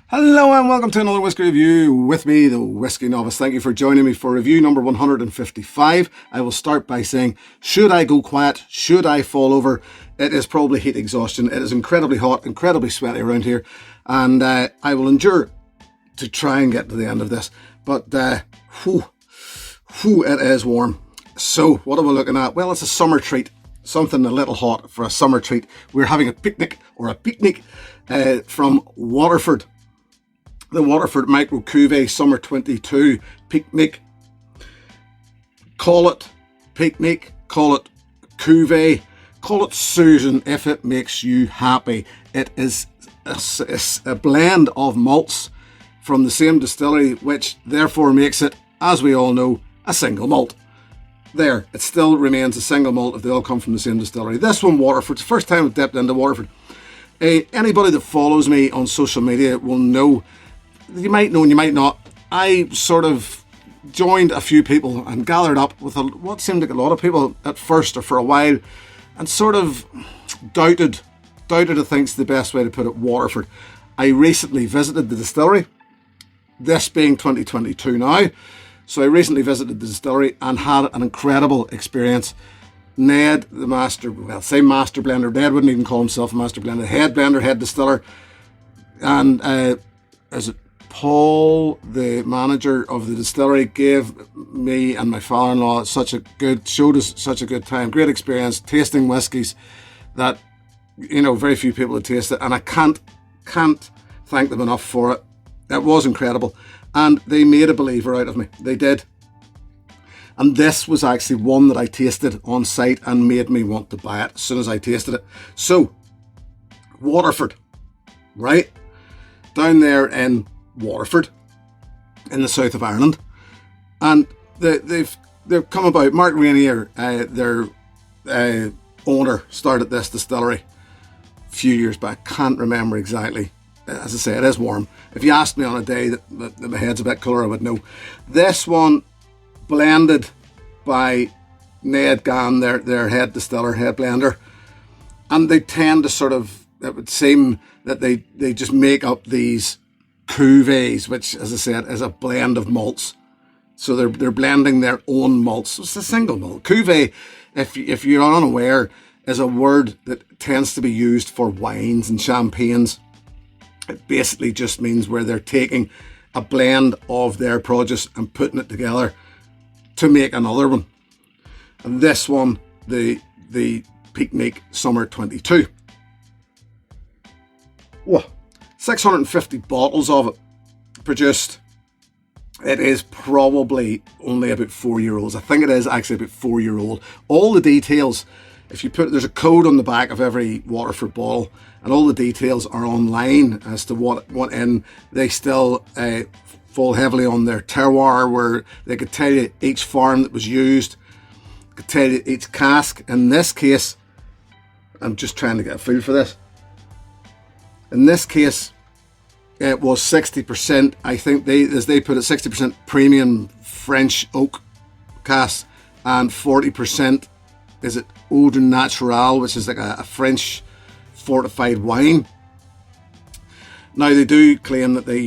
Hello and welcome to another whiskey review with me, the Whiskey Novice. Thank you for joining me for review number 155. I will start by saying, should I go quiet? Should I fall over? It is probably heat exhaustion. It is incredibly hot, incredibly sweaty around here, and I will endure to try and get to the end of this. But it is warm. So what are we looking at? Well, it's a summer treat. Something a little hot for a summer treat. We're having a picnic or a picnic from Waterford. The Waterford Micro Cuvée Summer 22 Pique Nique. Call it Pique Nique, call it Cuvée, call it Susan if it makes you happy. It is a blend of malts from the same distillery, which therefore makes it, as we all know, a single malt. There, it still remains a single malt if they all come from the same distillery. This one, Waterford, it's the first time I've dipped into Waterford. Anybody that follows me on social media will know. You might know and you might not. I sort of joined a few people and gathered up with what seemed like a lot of people at first or for a while, and sort of doubted, I think's the best way to put it, Waterford. I recently visited the distillery, this being 2022 now, so I recently visited the distillery and had an incredible experience. Ned, the master, well, say master blender, Ned wouldn't even call himself a master blender, head blender, head distiller, and is it Paul, the manager of the distillery, gave me and my father-in-law showed us such a good time, great experience, tasting whiskies that, you know, very few people had tasted, and I can't thank them enough for it. It was incredible, and they made a believer out of me. They did. And this was actually one that I tasted on site and made me want to buy it as soon as I tasted it. So, Waterford, right? Down there in Waterford, in the south of Ireland. And they've come about. Mark Rainier, their owner, started this distillery a few years back. Can't remember exactly. As I say, it is warm. If you asked me on a day that my head's a bit cooler, I would know. This one, blended by Ned Gann, their head distiller, head blender, and they tend to sort of, it would seem that they just make up these Cuvées, which, as I said, is a blend of malts. So they're blending their own malts. It's a single malt. Cuvée, if you're unaware, is a word that tends to be used for wines and champagnes. It basically just means where they're taking a blend of their produce and putting it together to make another one. And this one, the Pique Nique Summer 22. Whoa. 650 bottles of it produced. It is probably only about 4 year olds. I think it is actually about 4 year old. All the details, if you put, there's a code on the back of every Waterford bottle, and all the details are online as to what in. They still fall heavily on their terroir, where they could tell you each farm that was used, could tell you each cask. In this case, I'm just trying to get a feel for this. In this case, it was 60%, I think as they put it, 60% premium French oak cask, and 40% is it Eau de Naturel, which is like a French fortified wine. Now, they do claim that they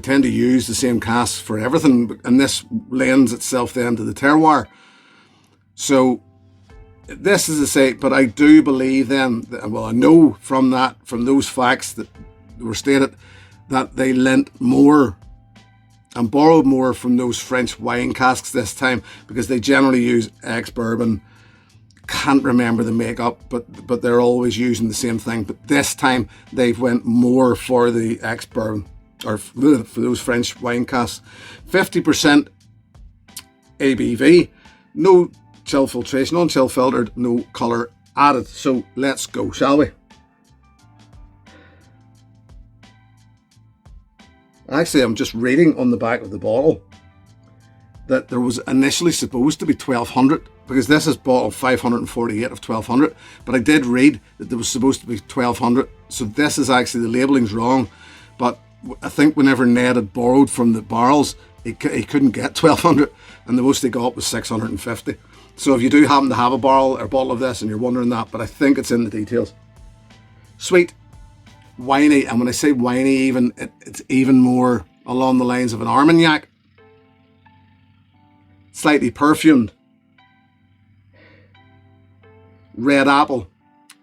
tend to use the same casks for everything, and this lends itself then to the terroir. So this is to say, but I do believe then, well, I know from those facts that were stated, that they lent more and borrowed more from those French wine casks this time, because they generally use ex-bourbon. Can't remember the makeup, but they're always using the same thing. But this time they've went more for the ex-bourbon, or for those French wine casks. 50% ABV, no chill filtration, unchill filtered, no colour added. So let's go, shall we? Actually, I'm just reading on the back of the bottle that there was initially supposed to be 1200, because this is bottle 548 of 1200, but I did read that there was supposed to be 1200, so this is actually, the labelling's wrong. But I think whenever Ned had borrowed from the barrels, he couldn't get 1200, and the most they got was 650. So if you do happen to have a barrel or bottle of this and you're wondering that, but I think it's in the details. Sweet, winey, and when I say winey, even it's even more along the lines of an Armagnac. Slightly perfumed. Red apple,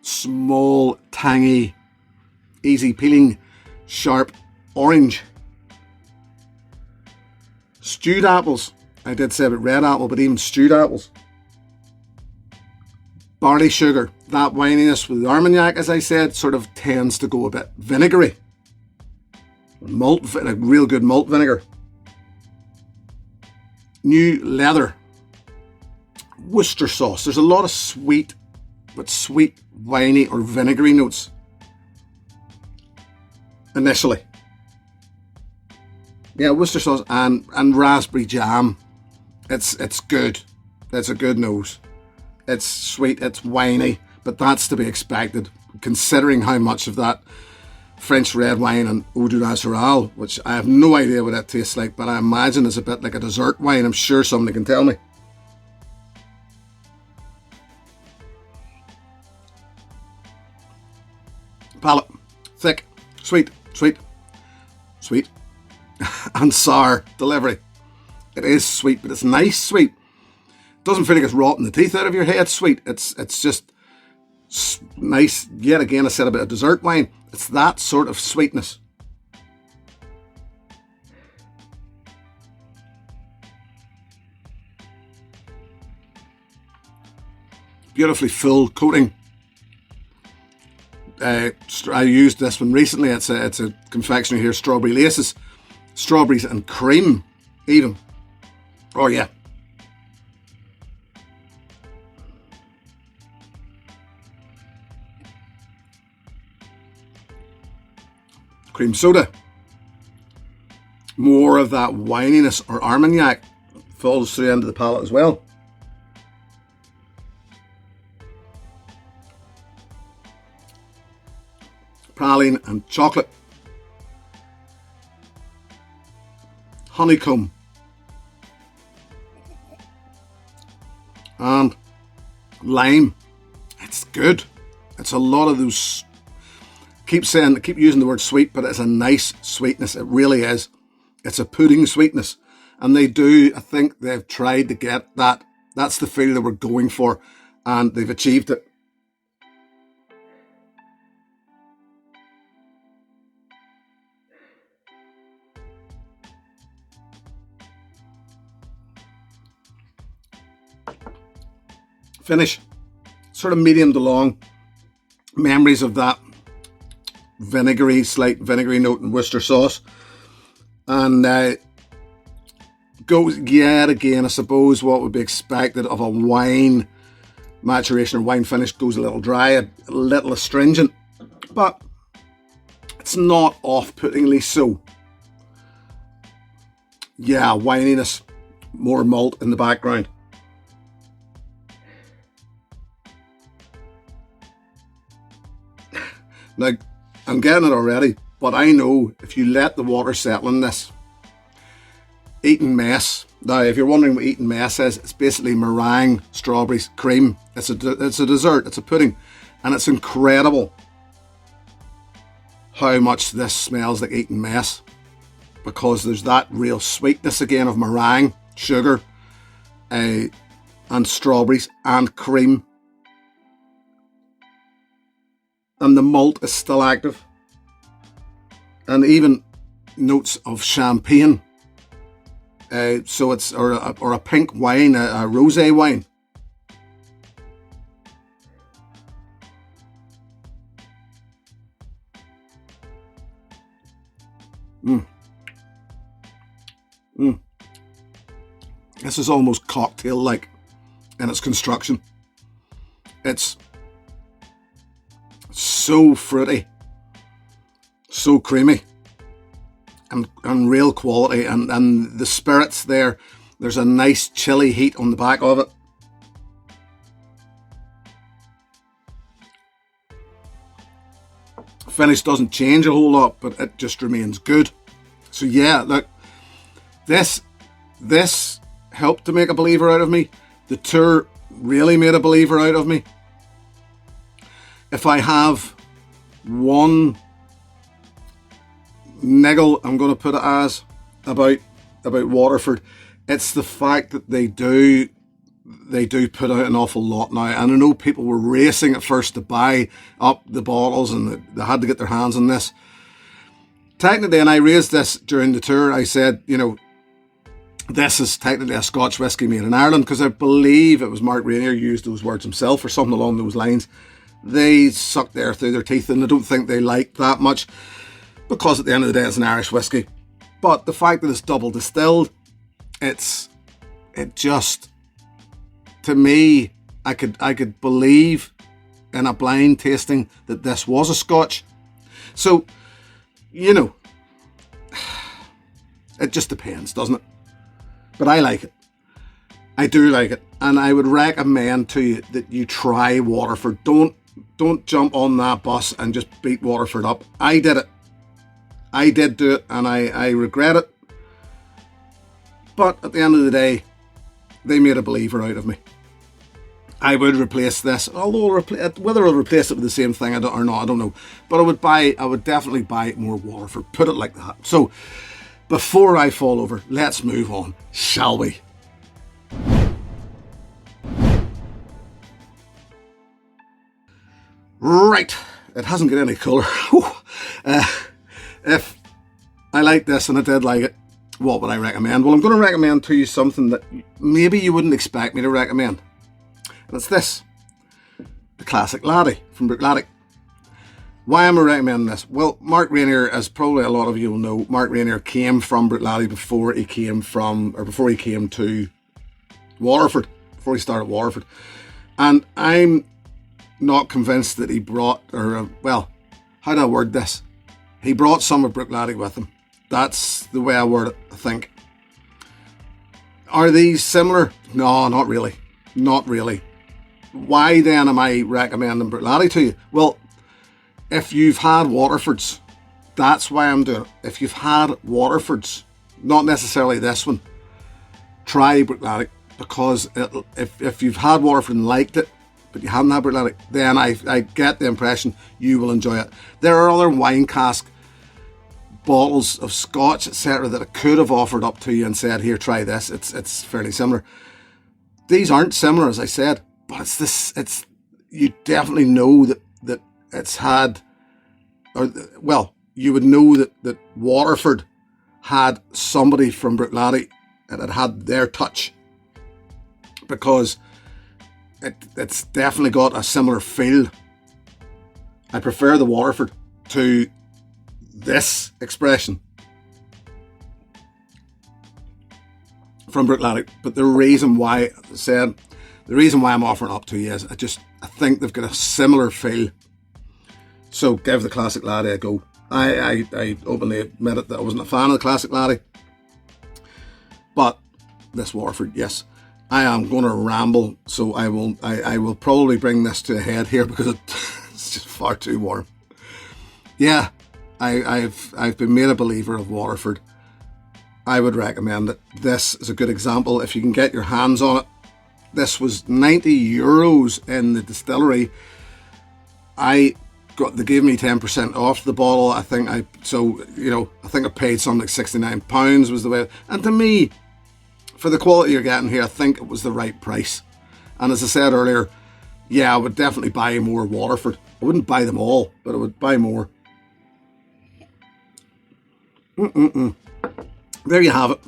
small, tangy, easy peeling, sharp orange. Stewed apples. I did say about red apple, but even stewed apples. Barley sugar. That wininess with the Armagnac, as I said, sort of tends to go a bit vinegary. Malt, a real good malt vinegar. New leather. Worcester sauce. There's a lot of sweet, but sweet, winey or vinegary notes initially. Yeah, Worcester sauce and raspberry jam. It's good. It's a good nose. It's sweet, it's winey, but that's to be expected considering how much of that French red wine and Eau de Naturel, which I have no idea what that tastes like, but I imagine it's a bit like a dessert wine. I'm sure somebody can tell me. Palate, thick, sweet, and sour delivery. It is sweet, but it's nice sweet. Doesn't feel like it's rotting the teeth out of your head sweet. It's just nice. Yet again, I said about a dessert wine. It's that sort of sweetness. Beautifully full coating. I used this one recently. It's a confectionery here, Strawberry Laces. Strawberries and cream, even. Oh yeah. Cream soda. More of that wininess or Armagnac falls through the end of the palate as well. Praline and chocolate. Honeycomb. And lime. It's good. It's a lot of those. Keep using the word sweet, but it's a nice sweetness. It really is. It's a pudding sweetness. And I think they've tried to get that. That's the feel that we're going for. And they've achieved it. Finish. Sort of medium to long. Memories of that slight vinegary note in Worcester sauce. And goes yet again, I suppose, what would be expected of a wine maturation or wine finish. Goes a little dry, a little astringent, but it's not off-puttingly so. Yeah, wininess, more malt in the background. Now, I'm getting it already, but I know if you let the water settle in this, Eton mess. Now, if you're wondering what Eton mess is, it's basically meringue, strawberries, cream. It's a dessert, it's a pudding, and it's incredible how much this smells like Eton mess, because there's that real sweetness again of meringue, sugar, and strawberries and cream. And the malt is still active. And even notes of champagne. So it's or a pink wine, a rosé wine. This is almost cocktail-like in its construction. It's so fruity, so creamy, and real quality, and the spirits there's a nice chilly heat on the back of it. Finish doesn't change a whole lot, but it just remains good. So yeah, look, this helped to make a believer out of me. The tour really made a believer out of me. If I have one niggle, I'm going to put it as, about Waterford, it's the fact that they do put out an awful lot now. And I know people were racing at first to buy up the bottles, and they had to get their hands on this. Technically, and I raised this during the tour, I said, you know, this is technically a Scotch whisky made in Ireland, because I believe it was Mark Rainier used those words himself or something along those lines. They sucked air through their teeth, and I don't think they liked that much, because at the end of the day it's an Irish whisky. But the fact that it's double distilled, it just, to me, I could believe in a blind tasting that this was a Scotch. So, you know, it just depends, doesn't it? But I like it. I do like it. And I would recommend to you that you try Waterford. Don't jump on that bus and just beat Waterford up. I did it. I did do it, and I regret it. But at the end of the day, they made a believer out of me. I would replace this, although whether I'll replace it with the same thing or not, I don't know. But I would definitely buy more Waterford. Put it like that. So, before I fall over, let's move on, shall we? Right, it hasn't got any colour. If I like this, and I did like it, what would I recommend? Well, I'm going to recommend to you something that maybe you wouldn't expect me to recommend. And it's this. The Classic Laddie from Bruichladdich. Why am I recommending this? Well, Mark Rainier, as probably a lot of you will know, Mark Rainier came from Bruichladdich before he came to Waterford, before he started Waterford. And I'm not convinced that he brought, well, how do I word this? He brought some of Bruichladdich with him. That's the way I word it, I think. Are these similar? No, not really. Not really. Why then am I recommending Bruichladdich to you? Well, if you've had Waterfords, that's why I'm doing it. If you've had Waterfords, not necessarily this one, try Bruichladdich, because if you've had Waterford and liked it, but you haven't had Bruichladdich, then I get the impression you will enjoy it. There are other wine cask bottles of Scotch, etc., that I could have offered up to you and said, here, try this. It's fairly similar. These aren't similar, as I said, but it's this. It's, you definitely know that it's had, or well, you would know that Waterford had somebody from Bruichladdich that had their touch, because it's definitely got a similar feel. I prefer the Waterford to this expression from Bruichladdich, but the reason why I'm offering it up to you is I think they've got a similar feel. So give the Classic Laddie a go. I openly admitted that I wasn't a fan of the Classic Laddie, but this Waterford, yes. I am going to ramble, so I will probably bring this to a head here, because it's just far too warm. Yeah, I've been made a believer of Waterford. I would recommend it. This is a good example if you can get your hands on it. This was €90 in the distillery. They gave me 10% off the bottle. I think I paid something like £69 was the way. And to me, for the quality you're getting here, I think it was the right price. And as I said earlier, yeah, I would definitely buy more Waterford. I wouldn't buy them all, but I would buy more. There you have it.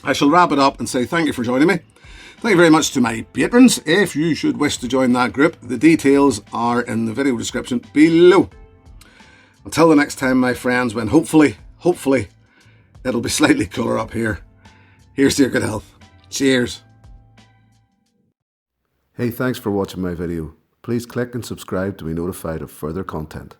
I shall wrap it up and say thank you for joining me. Thank you very much to my patrons. If you should wish to join that group, the details are in the video description below. Until the next time, my friends, when hopefully it'll be slightly cooler up here. Here's to your good health. Cheers. Hey, thanks for watching my video. Please click and subscribe to be notified of further content.